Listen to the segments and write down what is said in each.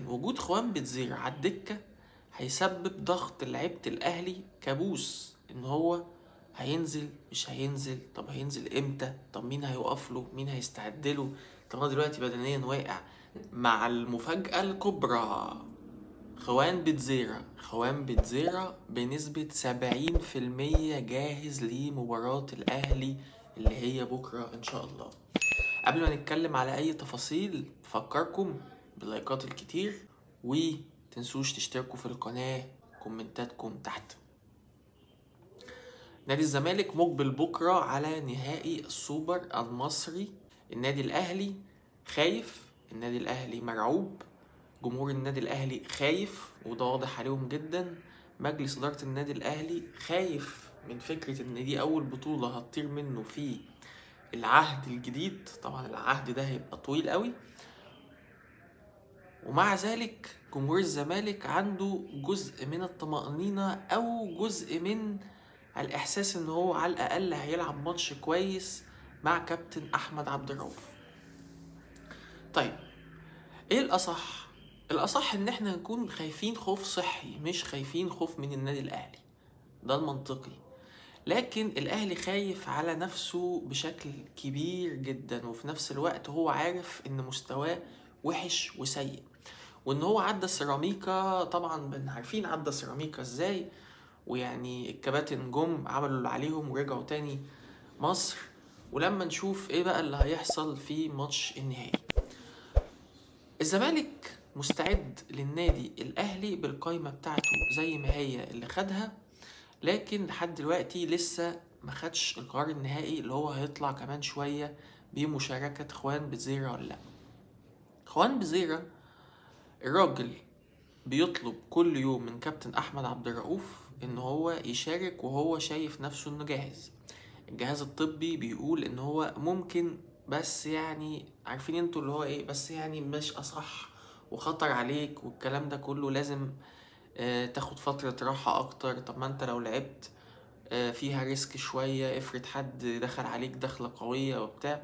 وجود خوان بتزير على الدكة هيسبب ضغط لعيبة الأهلي كابوس، إن هو هينزل مش هينزل، طب هينزل إمتى، طب مين هيوقف له، مين هيستعد له، طب أنا دلوقتي بدنيا واقع. مع المفاجأة الكبرى، خوان بتزيرة بنسبة 70% جاهز لمباراة الأهلي اللي هي بكرة إن شاء الله. قبل ما نتكلم على أي تفاصيل فكركم باللايكات الكتير، وتنسوش تشتركوا في القناة، كومنتاتكم تحت. نادي الزمالك مقبل بكرة على نهائي السوبر المصري. النادي الأهلي خايف، النادي الأهلي مرعوب، جمهور النادي الأهلي خايف وده واضح عليهم جدا. مجلس إدارة النادي الأهلي خايف من فكرة إن دي أول بطولة هتطير منه في العهد الجديد. طبعا العهد ده هيبقى طويل قوي، ومع ذلك جمهور الزمالك عنده جزء من الطمأنينة أو جزء من الإحساس إن هو على الأقل هيلعب ماتش كويس مع كابتن أحمد عبد الرؤوف. طيب إيه الأصح؟ الأصح إن إحنا نكون خايفين خوف صحي، مش خايفين خوف من النادي الأهلي، ده المنطقي. لكن الأهلي خايف على نفسه بشكل كبير جدا، وفي نفس الوقت هو عارف إن مستواه وحش وسيء، وإن هو عدى سيراميكا. طبعا عارفين عدى سيراميكا إزاي، ويعني الكباتن جم عملوا اللي عليهم ورجعوا تاني مصر. ولما نشوف إيه بقى اللي هيحصل في ماتش النهائي، الزمالك مستعد للنادي الأهلي بالقايمة بتاعته زي ما هي اللي خدها، لكن لحد دلوقتي لسه ما خدش القرار النهائي اللي هو هيطلع كمان شوية بمشاركة خوان بتزيرة ولا لا. خوان بتزيرة الراجل بيطلب كل يوم من كابتن احمد عبد الرؤوف ان هو يشارك، وهو شايف نفسه انه جاهز. الجهاز الطبي بيقول ان هو ممكن، بس يعني عارفين انتوا اللي هو ايه، بس يعني مش اصح وخطر عليك والكلام ده كله، لازم تاخد فترة راحة اكتر. طب ما انت لو لعبت فيها ريسك شوية، افرض حد دخل عليك دخلة قوية وبتاع.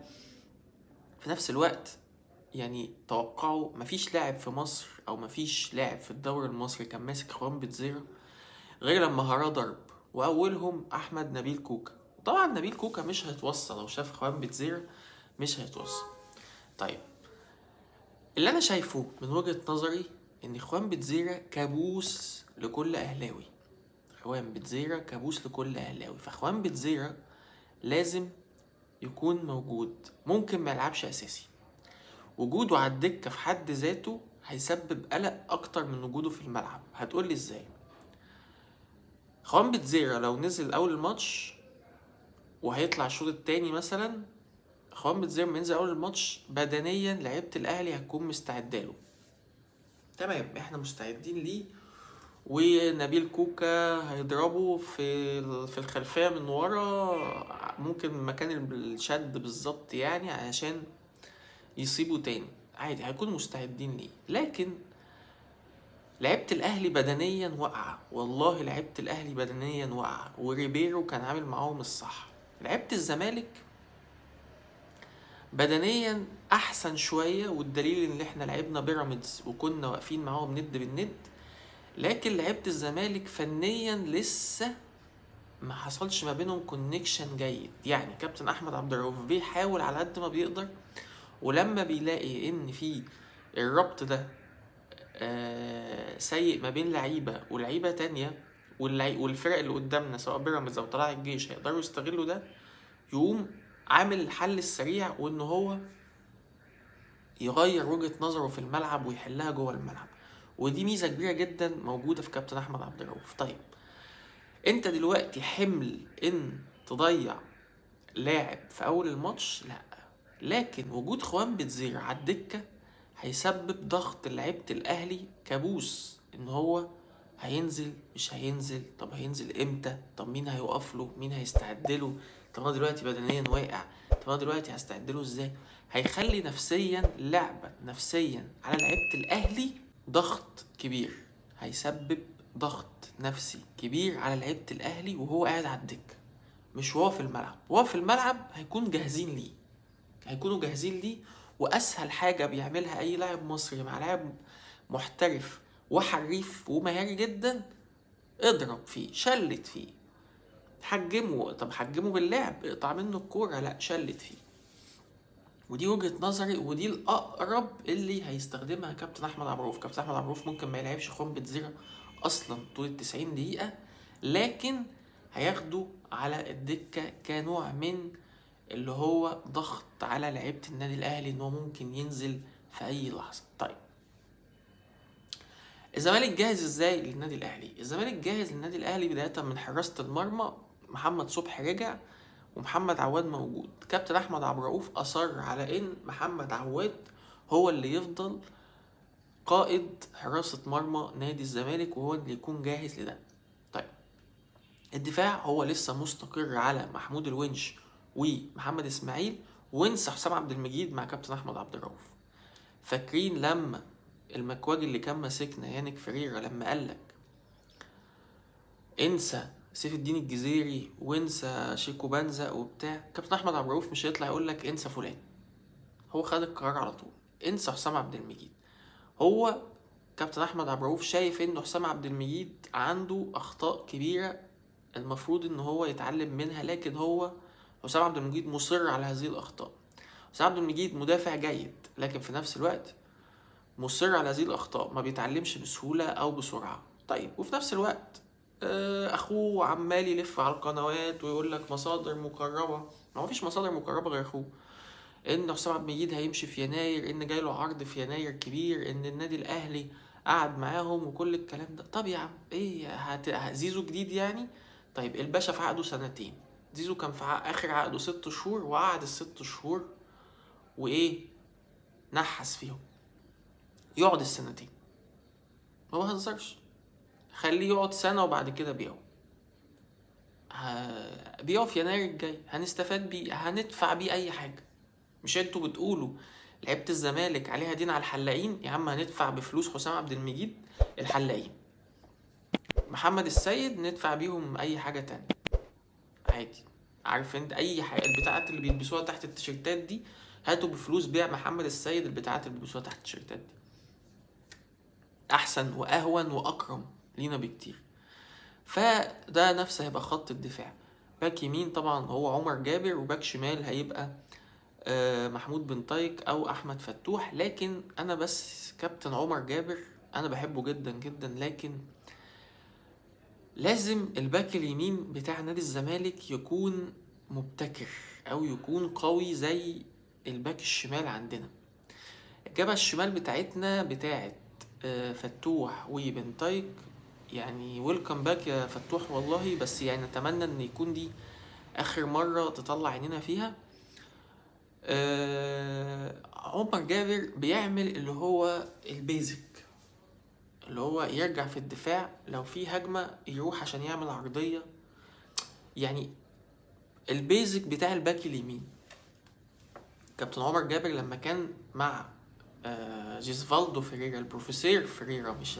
في نفس الوقت يعني توقعوا مفيش لاعب في مصر او مفيش لاعب في الدوري المصري كان ماسك خوان بتزيرة غير لما هراه ضرب، واولهم احمد نبيل كوكا. طبعا نبيل كوكا مش هيتوصل، لو شاف خوان بتزيرة مش هيتوصل. طيب اللي انا شايفه من وجهة نظري ان خوان بتزيرة كابوس لكل اهلاوي، خوان بتزيرة كابوس لكل اهلاوي. فخوان بتزيرة لازم يكون موجود، ممكن ما يلعبش اساسي. وجوده على الدكة في حد ذاته هيسبب قلق اكتر من وجوده في الملعب. هتقولي ازاي؟ خوان بتزيرة لو نزل اول الماتش وهيطلع الشوط التاني مثلا، خوان بتزيرة لما ينزل اول الماتش بدنيا لعيبة الاهلي هتكون مستعداله تمام، احنا مستعدين ليه، ونبيل كوكا هيضربه في الخلفية من ورا، ممكن مكان الشد بالظبط يعني عشان يصيبوا تاني، عادي هيكونوا مستعدين ليه. لكن لعبة الأهلي بدنيا واقعة، والله لعبة الأهلي بدنيا واقعة، وريبيرو كان عامل معاهم الصح. لعبة الزمالك بدنيا أحسن شوية، والدليل إن احنا لعبنا بيراميدز وكنا واقفين معاهم ند بالند. لكن لعبة الزمالك فنيا لسه ما حصلش ما بينهم كونكشن جيد. يعني كابتن أحمد عبد الرؤوف بيحاول على قد ما بيقدر، ولما بيلاقي إن في الربط ده سيء ما بين لعيبه ولعيبه تانية، والفرق اللي قدامنا سواء بيراميدز او طلائع الجيش هيقدروا يستغلوا ده، يقوم عامل الحل السريع وان هو يغير وجهة نظره في الملعب ويحلها جوه الملعب. ودي ميزة كبيرة جدا موجودة في كابتن احمد عبد الرؤوف. طيب انت دلوقتي حمل ان تضيع لاعب في اول الماتش؟ لا، لكن وجود خوان بتزير على الدكة هيسبب ضغط لعيبة الاهلي كابوس، ان هو هينزل مش هينزل، طب هينزل امتى، طب مين هيوقف له، مين هيستعد له، طب انا دلوقتي بدنيا واقع، طب انا دلوقتي هستعد له ازاي. هيخلي نفسيا لعبة نفسيا على لعيبة الاهلي ضغط كبير، هيسبب ضغط نفسي كبير على لعيبة الاهلي وهو قاعد على الدكة، مش وهو في الملعب. وهو في الملعب هيكون جاهزين ليه، هيكونوا جاهزين ليه. واسهل حاجة بيعملها اي لاعب مصري مع لاعب محترف وحريف ومهاري جدا، اضرب فيه، شلت فيه، حجمه. طب حجمه باللعب، اقطع منه الكورة، لا شلت فيه. ودي وجهة نظري، ودي الأقرب اللي هيستخدمها كابتن أحمد عبد الرؤوف. كابتن أحمد عبد الرؤوف ممكن ما يلعبش خنبة زيرة أصلا طول ال90 دقيقة، لكن هياخده على الدكة كنوع من اللي هو ضغط على لعيبة النادي الأهلي إن هو ممكن ينزل في أي لحظة. طيب الزمالك جاهز ازاي للنادي الاهلي؟ الزمالك جاهز للنادي الاهلي بدايه من حراسه المرمى، محمد صبحي رجع ومحمد عواد موجود. كابتن احمد عبد الرؤوف اصر على ان محمد عواد هو اللي يفضل قائد حراسه مرمى نادي الزمالك، وهو اللي يكون جاهز لده. طيب الدفاع هو لسه مستقر على محمود الونش ومحمد اسماعيل، وانسى حسام عبد المجيد مع كابتن احمد عبد الرؤوف. فاكرين لما المكواجي اللي كان ماسكنا يانك فريرا لما قالك انسى سيف الدين الجزيري وانسى شيكو بنزا وبتاع، كابتن احمد عبد الرؤوف مش هيطلع يقولك انسى فلان، هو خد القرار على طول، انسى حسام عبد المجيد. هو كابتن احمد عبد الرؤوف شايف ان حسام عبد المجيد عنده اخطاء كبيره المفروض ان هو يتعلم منها، لكن هو حسام عبد المجيد مصر على هذه الاخطاء. حسام عبد المجيد مدافع جيد، لكن في نفس الوقت مصر على هذه الاخطاء، ما بيتعلمش بسهوله او بسرعه. طيب وفي نفس الوقت اخوه عمال يلف على القنوات ويقول لك مصادر مقربه، ما فيش مصادر مقربه غير اخوه، ان حسام عبد المجيد هيمشي في يناير، ان جاي له عرض في يناير كبير، ان النادي الاهلي قعد معاهم وكل الكلام ده. طب يا عم ايه زيزو جديد يعني؟ طيب الباشا في عقده 2 سنين، زيزو كان في اخر عقده 6 شهور، وقعد ال6 شهور وايه نحس فيهم، يقعد ال2 سنين، ما بهزرش، خليه يقعد سنة وبعد كده بيعه. بيعه في يناير الجاي، هنستفاد بيه، هندفع بيه اي حاجة. مش انتوا بتقولوا لعيبة الزمالك عليها دين على الحلاقين؟ يا عم هندفع بفلوس حسام عبد المجيد الحلاقين، محمد السيد ندفع بيهم اي حاجة تانية عادي. عارف انت اي حاجة، البتاعات اللي بيلبسوها تحت التيشيرتات دي هاتوا بفلوس بيع محمد السيد البتاعات اللي بيلبسوها تحت التيشيرتات دي، احسن واهون واكرم لينا بكتير. فده نفسه هيبقى خط الدفاع. باك يمين طبعا هو عمر جابر، وباك شمال هيبقى محمود بن طايق او احمد فتوح. لكن انا بس كابتن عمر جابر انا بحبه جدا جدا، لكن لازم الباك اليمين بتاع نادي الزمالك يكون مبتكر او يكون قوي زي الباك الشمال عندنا. الجبهة الشمال بتاعتنا بتاعت فتوح وبن طايق، يعني ويلكم باك يا فتوح والله، بس يعني نتمنى ان يكون دي اخر مرة تطلع عينينا فيها. عمر جابر بيعمل اللي هو البيزك، اللي هو يرجع في الدفاع لو في هجمة يروح عشان يعمل عرضية، يعني البيزك بتاع الباك اليمين. كابتن عمر جابر لما كان مع جيزفالدو فيريرا، البروفيسور فيريرا مش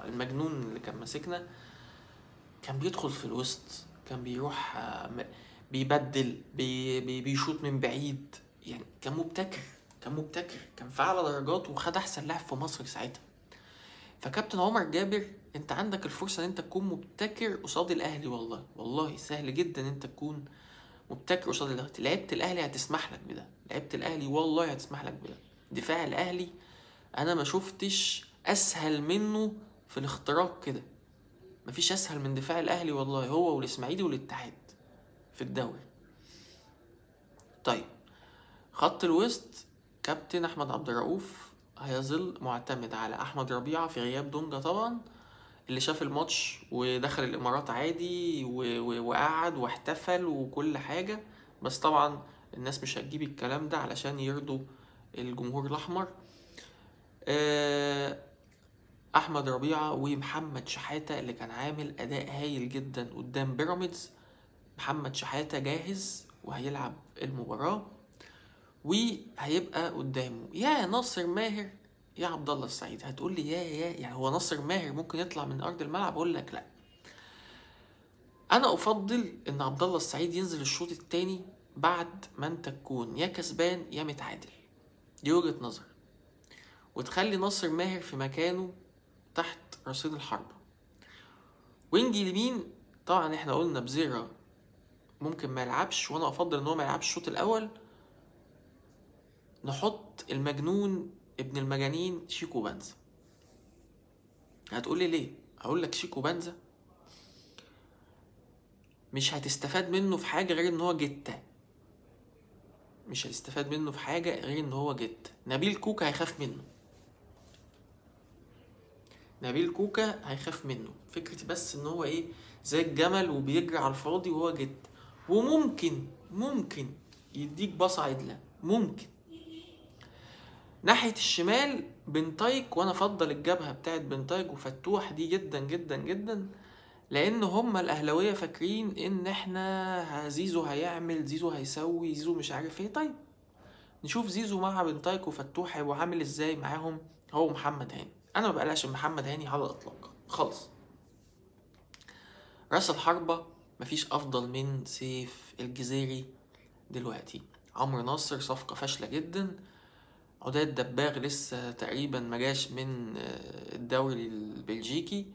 المجنون اللي كان ماسكنا، كان بيدخل في الوسط، كان بيروح بيبدل بيشوط من بعيد، يعني كان مبتكر، كان في اعلى درجات، وخد احسن لاعب في مصر ساعتها. فكابتن عمر جابر انت عندك الفرصه ان انت تكون مبتكر قصاد الاهلي، والله سهل جدا ان انت تكون مبتكر قصاد الاهلي. لعيبه الاهلي هتسمح لك بده، لعيبه الاهلي والله هتسمح لك بده. دفاع الاهلي انا ما شفتش اسهل منه في الاختراق كده، مفيش اسهل من دفاع الاهلي والله، هو والاسماعيلي والاتحاد في الدوري. طيب خط الوسط كابتن احمد عبد الرؤوف هيظل معتمد على احمد ربيعه في غياب دونجا طبعا، اللي شاف الماتش ودخل الامارات عادي وقعد واحتفل وكل حاجه، بس طبعا الناس مش هتجيب الكلام ده علشان يرضوا الجمهور الاحمر. احمد ربيعه ومحمد شحاته اللي كان عامل اداء هايل جدا قدام بيراميدز. محمد شحاته جاهز وهيلعب المباراه، وهيبقى قدامه يا ناصر ماهر يا عبد الله السعيد. هتقول لي يا يعني هو ناصر ماهر ممكن يطلع من ارض الملعب؟ اقول لك لا، انا افضل ان عبد الله السعيد ينزل الشوط الثاني بعد ما انت تكون يا كسبان يا متعادل، دي وجهة نظر. وتخلي ناصر ماهر في مكانه تحت رصيد الحربة. وينج اليمين طبعا احنا قلنا بزيرة ممكن ما يلعبش، وانا افضل ان هو ما يلعبش الشوط الاول. نحط المجنون ابن المجانين شيكو بنزا. هتقولي ليه؟ هقول لك شيكو بنزا مش هتستفاد منه في حاجة غير ان هو جتة. مش هتستفاد منه في حاجة غير ان هو جتة. نبيل كوكا هيخاف منه. نبيل كوكا هيخاف منه. فكرة بس ان هو ايه، زي الجمل وبيجري على الفاضي وهو جت. وممكن يديك باصة عدلة، ممكن. ناحية الشمال بنتايك، وانا افضل الجبهة بتاعت بنتايك وفتوح دي جدا جدا جدا، لان هما الاهلاوية فاكرين ان احنا زيزو هيعمل، زيزو هيسوي، زيزو مش عارف ايه. طيب نشوف زيزو مع بنتايك وفتوح هيبقوا عامل ازاي معاهم هو محمد هاني. انا ما بقلقش من محمد هاني على الاطلاق خالص. راس الحربة مفيش افضل من سيف الجزيري دلوقتي. عمرو ناصر صفقة فاشلة جدا. عداد دباغ لسه تقريبا مجاش من الدوري البلجيكي.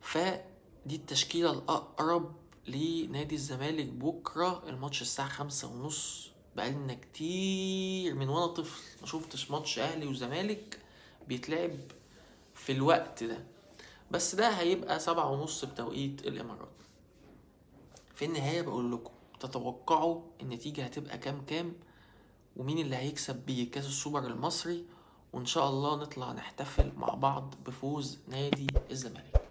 فدي التشكيلة الأقرب لنادي الزمالك بكرة. الماتش الساعة 5:30. بقالنا كتير من وانا طفل ما شفتش ماتش أهلي وزمالك بيتلعب في الوقت ده، بس ده هيبقى 7:30 بتوقيت الإمارات. في النهاية بقول لكم تتوقعوا النتيجة هتبقى كام، ومين اللي هيكسب بيه كاس السوبر المصري، وإن شاء الله نطلع نحتفل مع بعض بفوز نادي الزمالك.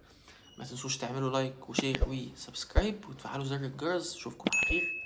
ما تنسوش تعملوا لايك وشير وسبسكرايب وتفعلوا زر الجرس. اشوفكم على خير.